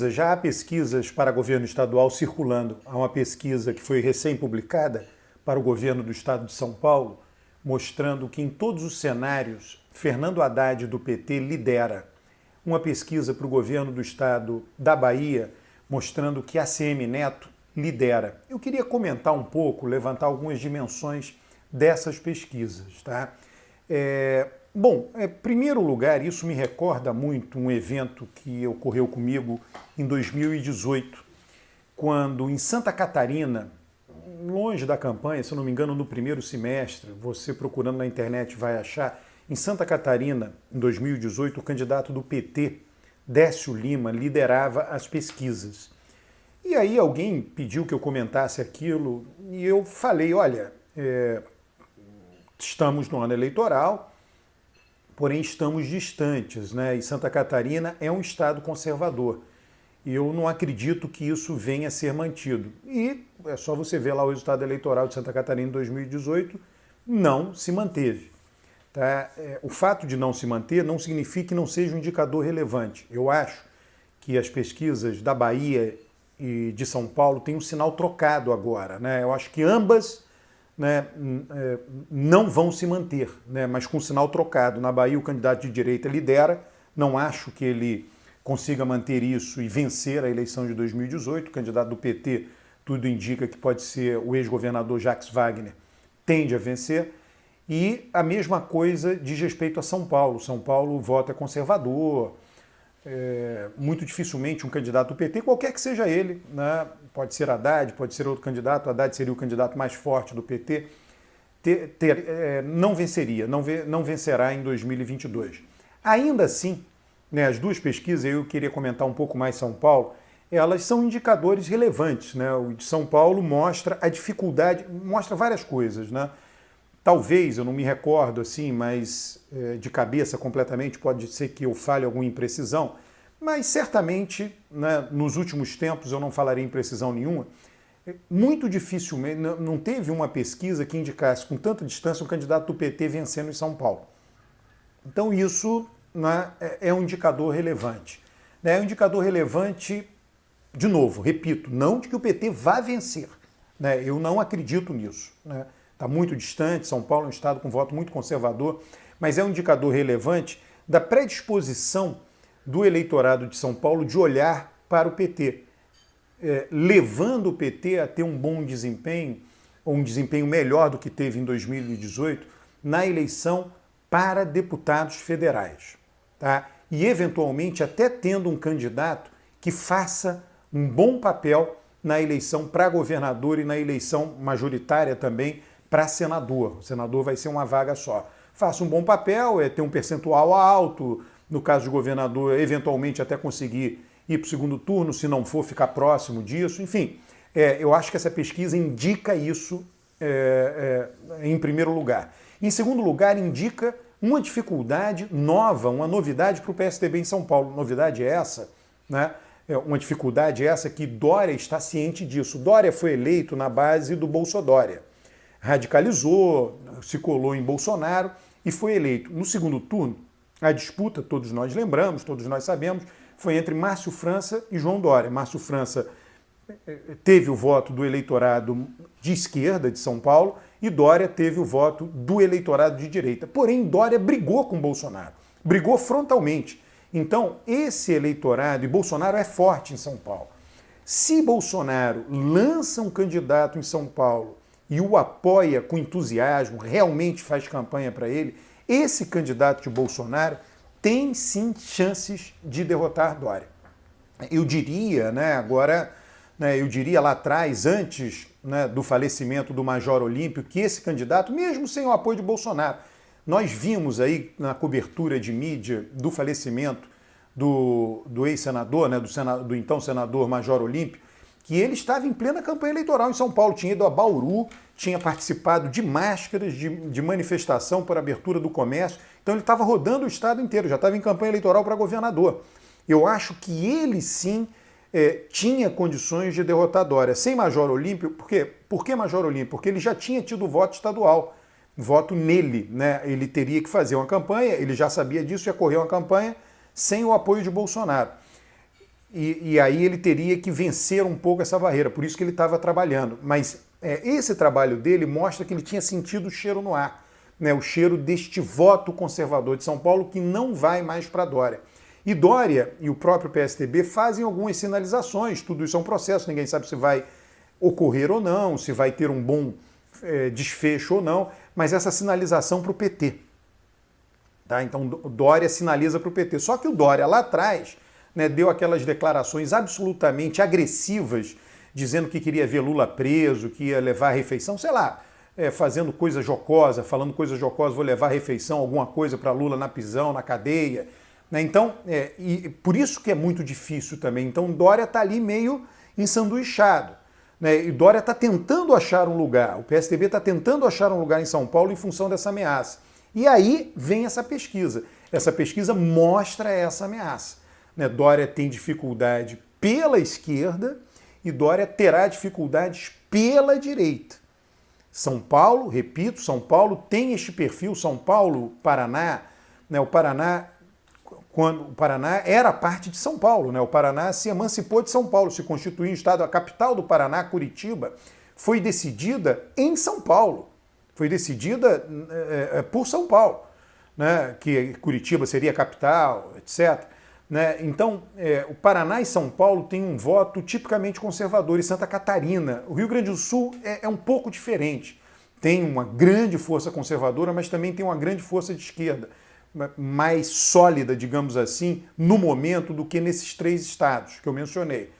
Já há pesquisas para governo estadual circulando. Há uma pesquisa que foi recém-publicada para o governo do estado de São Paulo, mostrando que em todos os cenários, Fernando Haddad do PT lidera. Uma pesquisa para o governo do estado da Bahia, mostrando que ACM Neto lidera. Eu queria comentar um pouco, levantar algumas dimensões dessas pesquisas, tá? Em primeiro lugar, isso me recorda muito um evento que ocorreu comigo em 2018, quando em Santa Catarina, longe da campanha, se eu não me engano, no primeiro semestre, você procurando na internet vai achar, em Santa Catarina, em 2018, o candidato do PT, Décio Lima, liderava as pesquisas. E aí alguém pediu que eu comentasse aquilo e eu falei, olha, estamos no ano eleitoral, porém estamos distantes, né? E Santa Catarina é um estado conservador. E eu não acredito que isso venha a ser mantido. E é só você ver lá o resultado eleitoral de Santa Catarina em 2018, não se manteve. Tá? O fato de não se manter não significa que não seja um indicador relevante. Eu acho que as pesquisas da Bahia e de São Paulo têm um sinal trocado agora, né? Eu acho que ambas, né, não vão se manter, né, mas com sinal trocado. Na Bahia, o candidato de direita lidera, não acho que ele consiga manter isso e vencer a eleição de 2018. O candidato do PT, tudo indica que pode ser o ex-governador Jacques Wagner, tende a vencer. E a mesma coisa diz respeito a São Paulo. São Paulo, o voto é conservador. Muito dificilmente um candidato do PT, qualquer que seja ele, né, pode ser Haddad, pode ser outro candidato, Haddad seria o candidato mais forte do PT, não venceria, não vencerá em 2022. Ainda assim, né, as duas pesquisas, eu queria comentar um pouco mais São Paulo, elas são indicadores relevantes, né? O de São Paulo mostra a dificuldade, mostra várias coisas, né? Talvez, eu não me recordo assim, mas de cabeça completamente, pode ser que eu fale alguma imprecisão, mas certamente, né, nos últimos tempos eu não falarei imprecisão nenhuma. Muito dificilmente, não teve uma pesquisa que indicasse com tanta distância um candidato do PT vencendo em São Paulo. Então isso, né, é um indicador relevante. É um indicador relevante, de novo, repito, não de que o PT vá vencer. Né, eu não acredito nisso. Né? Está muito distante, São Paulo é um estado com voto muito conservador, mas é um indicador relevante da predisposição do eleitorado de São Paulo de olhar para o PT, levando o PT a ter um bom desempenho, ou um desempenho melhor do que teve em 2018, na eleição para deputados federais. Tá? E, eventualmente, até tendo um candidato que faça um bom papel na eleição para governador e na eleição majoritária também para senador. O senador vai ser uma vaga só. Faça um bom papel, ter um percentual alto, no caso de governador, eventualmente até conseguir ir para o segundo turno, se não for, ficar próximo disso. Enfim, eu acho que essa pesquisa indica isso em primeiro lugar. Em segundo lugar, indica uma dificuldade nova, uma novidade para o PSDB em São Paulo. Novidade essa, né? Uma dificuldade essa que Dória está ciente disso. Dória foi eleito na base do Bolsodória. Radicalizou, se colou em Bolsonaro e foi eleito. No segundo turno, a disputa, todos nós lembramos, todos nós sabemos, foi entre Márcio França e João Dória. Márcio França teve o voto do eleitorado de esquerda de São Paulo e Dória teve o voto do eleitorado de direita. Porém, Dória brigou com Bolsonaro, brigou frontalmente. Então, esse eleitorado, e Bolsonaro é forte em São Paulo, se Bolsonaro lança um candidato em São Paulo e o apoia com entusiasmo, realmente faz campanha para ele, esse candidato de Bolsonaro tem sim chances de derrotar Dória. Eu diria, né, agora, né, eu diria lá atrás, antes, né, do falecimento do Major Olímpio, que esse candidato, mesmo sem o apoio de Bolsonaro, nós vimos aí na cobertura de mídia do falecimento do ex-senador, né, do então senador Major Olímpio, que ele estava em plena campanha eleitoral em São Paulo, tinha ido a Bauru, tinha participado de máscaras, de manifestação por abertura do comércio, então ele estava rodando o estado inteiro, já estava em campanha eleitoral para governador. Eu acho que ele sim tinha condições de derrotar Dória. Sem Major Olímpio, por quê? Por que Major Olímpio? Porque ele já tinha tido voto estadual, voto nele, né? Ele teria que fazer uma campanha, ele já sabia disso, ia correr uma campanha sem o apoio de Bolsonaro. e aí ele teria que vencer um pouco essa barreira, por isso que ele estava trabalhando. Mas esse trabalho dele mostra que ele tinha sentido o cheiro no ar, né, o cheiro deste voto conservador de São Paulo que não vai mais para Dória. E Dória e o próprio PSDB fazem algumas sinalizações, tudo isso é um processo, ninguém sabe se vai ocorrer ou não, se vai ter um bom desfecho ou não, mas essa sinalização para o PT. Tá? Então Dória sinaliza para o PT. Só que o Dória lá atrás, né, deu aquelas declarações absolutamente agressivas, dizendo que queria ver Lula preso, que ia levar a refeição, sei lá, fazendo coisa jocosa, falando coisa jocosa, vou levar a refeição, alguma coisa para Lula na prisão, na cadeia. Né? Então, e por isso que é muito difícil também. Então Dória está ali meio ensanduichado. Né? E Dória está tentando achar um lugar, o PSDB está tentando achar um lugar em São Paulo em função dessa ameaça. E aí vem essa pesquisa. Essa pesquisa mostra essa ameaça. Né? Dória tem dificuldade pela esquerda e Dória terá dificuldades pela direita. São Paulo, repito, São Paulo tem este perfil, São Paulo, Paraná, né? O Paraná era parte de São Paulo, né? O Paraná se emancipou de São Paulo, se constituiu em estado. A capital do Paraná, Curitiba, foi decidida em São Paulo. Foi decidida por São Paulo, né? Que Curitiba seria a capital, etc. Né? Então, o Paraná e São Paulo têm um voto tipicamente conservador, e Santa Catarina. O Rio Grande do Sul é um pouco diferente. Tem uma grande força conservadora, mas também tem uma grande força de esquerda, mais sólida, digamos assim, no momento do que nesses 3 estados que eu mencionei.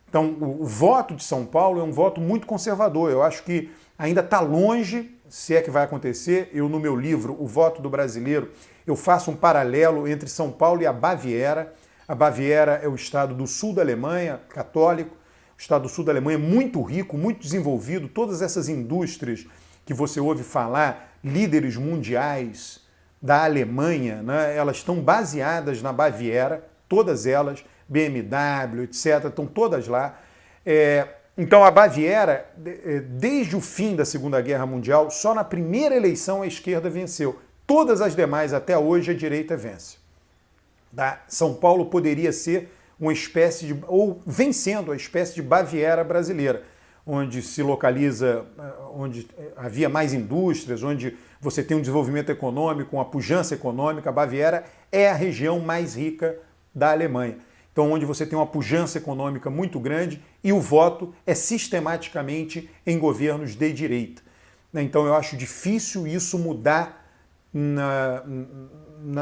Então, o voto de São Paulo é um voto muito conservador. Eu acho que ainda está longe, se é que vai acontecer. Eu, no meu livro, O Voto do Brasileiro, eu faço um paralelo entre São Paulo e a Baviera. A Baviera é o estado do sul da Alemanha, católico. O estado do sul da Alemanha é muito rico, muito desenvolvido. Todas essas indústrias que você ouve falar, líderes mundiais da Alemanha, né, elas estão baseadas na Baviera, todas elas, BMW, etc., estão todas lá. Então a Baviera, desde o fim da Segunda Guerra Mundial, só na primeira eleição a esquerda venceu. Todas as demais, até hoje, a direita vence. Tá? São Paulo poderia ser uma espécie de, ou vencendo a espécie de Baviera brasileira, onde se localiza, onde havia mais indústrias, onde você tem um desenvolvimento econômico, uma pujança econômica. A Baviera é a região mais rica da Alemanha. Então, onde você tem uma pujança econômica muito grande e o voto é sistematicamente em governos de direita. Então, eu acho difícil isso mudar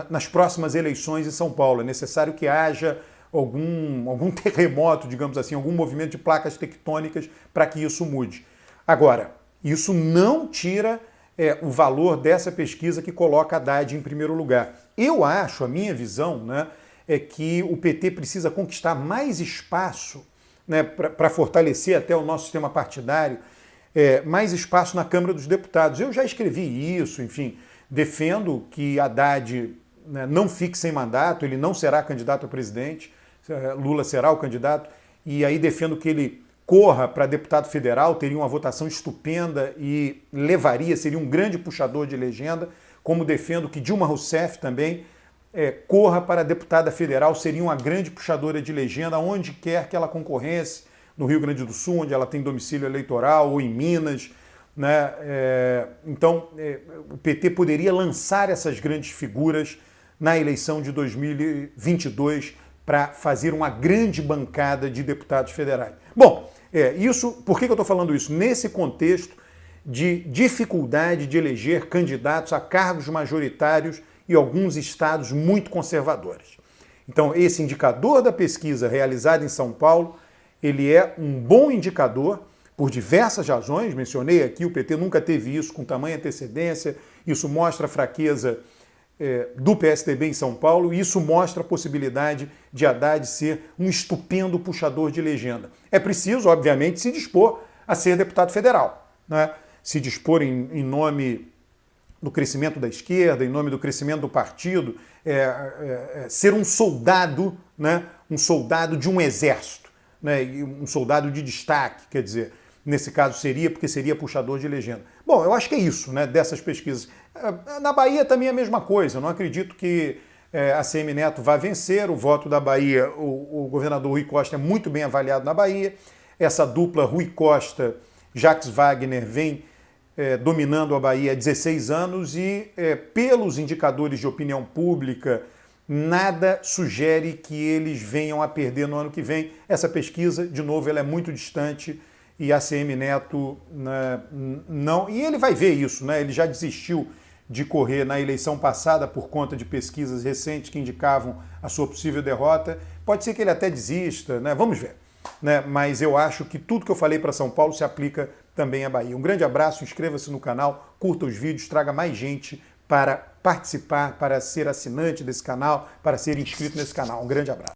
nas próximas eleições em São Paulo. É necessário que haja algum terremoto, digamos assim, algum movimento de placas tectônicas para que isso mude. Agora, isso não tira o valor dessa pesquisa que coloca Haddad em primeiro lugar. Eu acho, a minha visão, né, é que o PT precisa conquistar mais espaço, né, para fortalecer até o nosso sistema partidário, mais espaço na Câmara dos Deputados. Eu já escrevi isso, enfim, defendo que Haddad, né, não fique sem mandato, ele não será candidato a presidente, Lula será o candidato, e aí defendo que ele corra para deputado federal, teria uma votação estupenda e seria um grande puxador de legenda, como defendo que Dilma Rousseff também corra para deputada federal, seria uma grande puxadora de legenda, onde quer que ela concorresse, no Rio Grande do Sul, onde ela tem domicílio eleitoral, ou em Minas. Né? Então, o PT poderia lançar essas grandes figuras na eleição de 2022 para fazer uma grande bancada de deputados federais. Bom, por que eu estou falando isso? Nesse contexto de dificuldade de eleger candidatos a cargos majoritários e alguns estados muito conservadores. Então, esse indicador da pesquisa realizada em São Paulo, ele é um bom indicador por diversas razões. Mencionei aqui, o PT nunca teve isso com tamanha antecedência, isso mostra a fraqueza do PSDB em São Paulo, e isso mostra a possibilidade de Haddad ser um estupendo puxador de legenda. É preciso, obviamente, se dispor a ser deputado federal, né? Se dispor em nome do crescimento da esquerda, em nome do crescimento do partido, ser um soldado, né? Um soldado de um exército, né? Um soldado de destaque, quer dizer, nesse caso porque seria puxador de legenda. Bom, eu acho que é isso, né, dessas pesquisas. Na Bahia também é a mesma coisa. Eu não acredito que ACM Neto vai vencer, o voto da Bahia, o governador Rui Costa é muito bem avaliado na Bahia, essa dupla Rui Costa, Jacques Wagner vem dominando a Bahia há 16 anos e, pelos indicadores de opinião pública, nada sugere que eles venham a perder no ano que vem. Essa pesquisa, de novo, ela é muito distante e ACM Neto não... E ele vai ver isso, né? Ele já desistiu de correr na eleição passada por conta de pesquisas recentes que indicavam a sua possível derrota. Pode ser que ele até desista, né? Vamos ver. Né? Mas eu acho que tudo que eu falei para São Paulo se aplica também à Bahia. Um grande abraço, inscreva-se no canal, curta os vídeos, traga mais gente para participar, para ser assinante desse canal, para ser inscrito nesse canal. Um grande abraço.